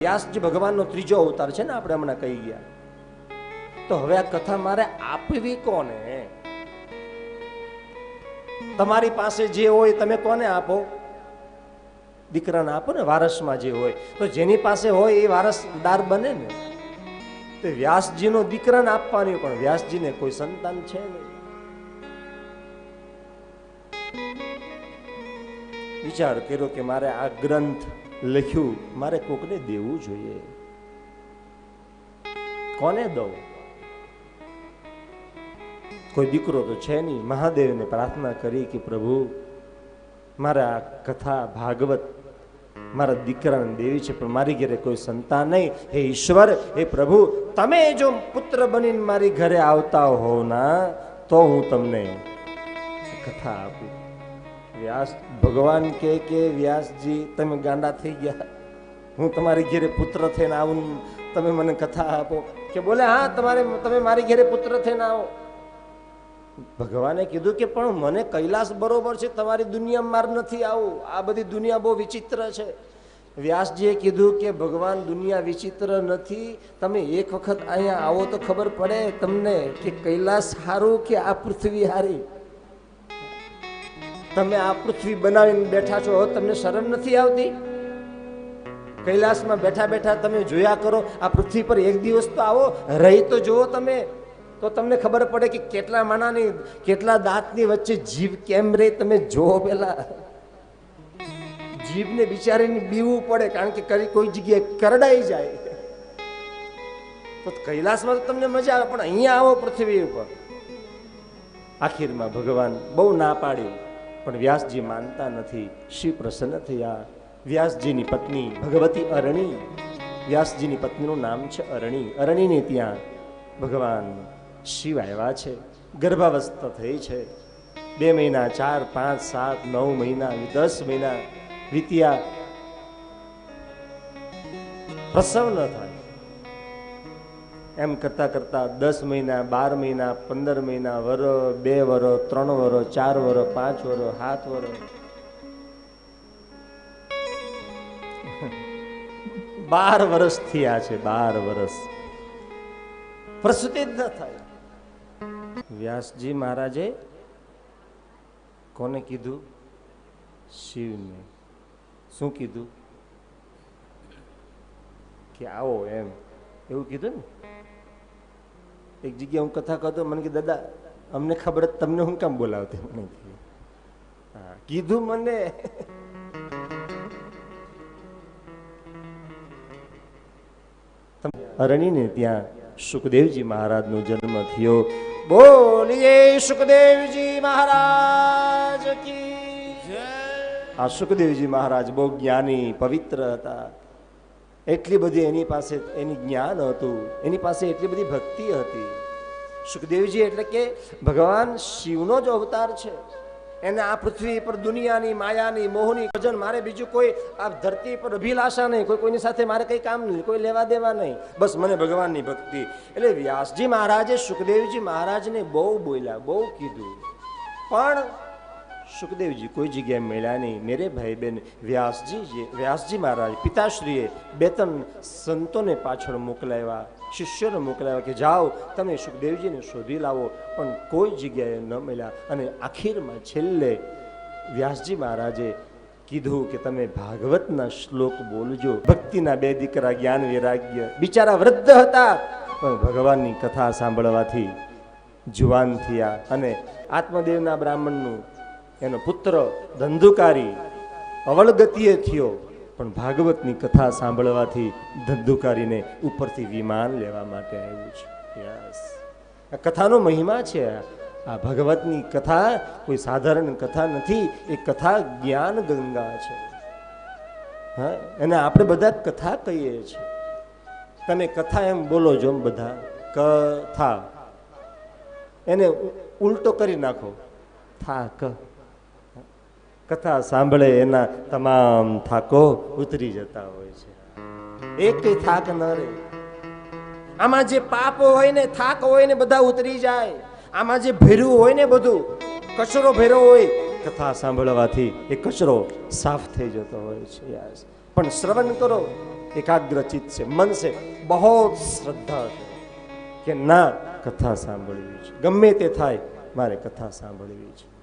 વ્યાસજી ભગવાનનો ત્રીજો અવતાર છે ને, આપણે હમણાં કહી ગયા. તો હવે આ કથા મારે આપવી કોને? તમારી પાસે જે હોય તમે કોને આપો? દીકરાને આપો ને, વારસમાં જે હોય. તો જેની પાસે હોય એ વારસદાર બને ને. તો વ્યાસજીનો દીકરાને આપવાની, પણ વ્યાસજીને કોઈ સંતાન છે નહીં. વિચાર કર્યો કે મારે આ ગ્રંથ લખ્યું, મારે કોકને દેવું જોઈએ. કોને દઉં? કોઈ દીકરો તો છે નહીં. મહાદેવને પ્રાર્થના કરી કે પ્રભુ, મારે આ કથા ભાગવત મારા દીકરાને દેવી છે, પણ મારી ઘરે કોઈ સંતાન નહીં. હે ઈશ્વર, હે પ્રભુ, તમે જો પુત્ર બનીને મારી ઘરે આવતા હો ના, તો હું તમને કથા આપું. વ્યાસ ભગવાન કે વ્યાસજી તમે ગાંડા થઈ ગયા, હું તમારી ઘેરે પુત્ર થઈને આવું, તમે મને કથા આપો? કે બોલે હા, તમે મારી ઘેરે પુત્ર થઈને આવો. ભગવાને કીધું કે પણ મને કૈલાસ બરોબર છે, તમારી દુનિયામાં માર નથી આવું. આ બધી દુનિયા બહુ વિચિત્ર છે. વ્યાસજીએ કીધું કે ભગવાન, દુનિયા વિચિત્ર નથી, તમે એક વખત અહીંયા આવો તો ખબર પડે તમને કે કૈલાસ સારું કે આ પૃથ્વી હારી. તમે આ પૃથ્વી બનાવીને બેઠા છો, તમને શરમ નથી આવતી? કૈલાસમાં બેઠા બેઠા તમે જોયા કરો, આ પૃથ્વી પર એક દિવસ તો આવો, રહી તો જુઓ તમે, તો તમને ખબર પડે કે કેટલા માણાની, કેટલા દાંતની વચ્ચે જીભ કેમ રે. તમે જોવો, પેલા જીભને બિચારીને બીવું પડે, કારણ કે કોઈ જગ્યાએ કરડાઈ જાય. તો કૈલાસમાં તો તમને મજા આવે, પણ અહીંયા આવો પૃથ્વી ઉપર. આખીરમાં ભગવાન બહુ ના પાડી, પણ વ્યાસજી માનતા નથી. શિવ પ્રસન્ન થયા. વ્યાસજીની પત્ની ભગવતી અરણી, વ્યાસજીની પત્નીનું નામ છે અરણી. અરણીને ત્યાં ભગવાન શિવ આવ્યા છે. ગર્ભાવસ્થા થઈ છે. 2 મહિના, 4, 5, 7, 9 મહિના, 10 મહિના વીત્યા, પ્રસવ ન થાય. એમ કરતા કરતા 10 મહિના, 12 મહિના, 15 મહિના, વર્ષ, 2 વર્ષ, 3 વર્ષ, 4 વર્ષ, 5 વર્ષ, 7 વર્ષ, 12 વર્ષ થયા છે. 12 વર્ષ પ્રસૂતિ જ ન થાય. વ્યાસજી મહારાજે કોને કીધું? શિવને. શું કીધું? કે આવો, એમ એવું કીધું ને. એક જગ્યાએ હું કથા કરતો, મને કે દાદા અમને ખબર, તમને હું કામ બોલાવતી? મને હા કીધું મને. અરણીને ત્યાં સુખદેવજી મહારાજનો જન્મ થયો. બોલીએ સુખદેવજી મહારાજ કી જય. આ સુખદેવજી મહારાજ બહુ જ્ઞાની, પવિત્ર હતા. એટલી બધી એની પાસે એની જ્ઞાન હતું, એની પાસે એટલી બધી ભક્તિ હતી. સુખદેવજી એટલે કે ભગવાન શિવનો જ અવતાર છે. એને આ પૃથ્વી પર દુનિયાની, માયાની, મોહની ભજન, મારે બીજું કોઈ આ ધરતી પર અભિલાષા નહીં, કોઈની સાથે મારે કઈ કામ નહીં, કોઈ લેવા દેવા નહીં, બસ મને ભગવાનની ભક્તિ. એટલે વ્યાસજી મહારાજે સુખદેવજી મહારાજને બહુ બોલ્યા, બહુ કીધું, પણ સુખદેવજી કોઈ જગ્યાએ મળ્યા નહીં. મેરે ભાઈ બહેન, વ્યાસજી મહારાજ પિતાશ્રીએ 2-3 સંતોને પાછળ મોકલાવ્યા, શિષ્યોને મોકલાવ્યા કે જાઓ તમે સુખદેવજીને શોધી લાવો, પણ કોઈ જગ્યાએ ન મળ્યા. અને આખીરમાં છેલ્લે વ્યાસજી મહારાજે કીધું કે તમે ભાગવતના શ્લોક બોલજો. ભક્તિના 2 દીકરા જ્ઞાન વૈરાગ્ય બિચારા વૃદ્ધ હતા, પણ ભગવાનની કથા સાંભળવાથી જુવાન થયા. અને આત્મદેવના બ્રાહ્મણનું એનો પુત્ર ધંધુકારી અવળગતિએ થયો, પણ ભાગવતની કથા સાંભળવાથી ધંધુકારીને ઉપરથી વિમાન લેવા માટે આવ્યું છે. યસ, આ કથાનો મહિમા છે. આ ભગવતની કથા કોઈ સાધારણ કથા નથી. એ કથા જ્ઞાન ગંગા છે. હા, અને આપણે બધા કથા કહીએ છીએ. તમે કથા એમ બોલો છો, બધા કથા, એને ઉલટો કરી નાખો, થા ક. કથા સાંભળે એના તમામ થાકો ઉતરી જતા હોય છે. એક કઈ થાક ન રહે. આમાં જે પાપ હોય ને, થાક હોય ને, બધા ઉતરી જાય. આમાં જે ભેર્યું હોય ને, બધું કચરો ભેરો હોય, કથા સાંભળવાથી એ કચરો સાફ થઈ જતો હોય છે. પણ શ્રવણ કરો, एकाग्रचित से, मन से बहुत श्रद्धा છે કે ના કથા સાંભળવી છે, ગમે તે થાય મારે કથા સાંભળવી છે.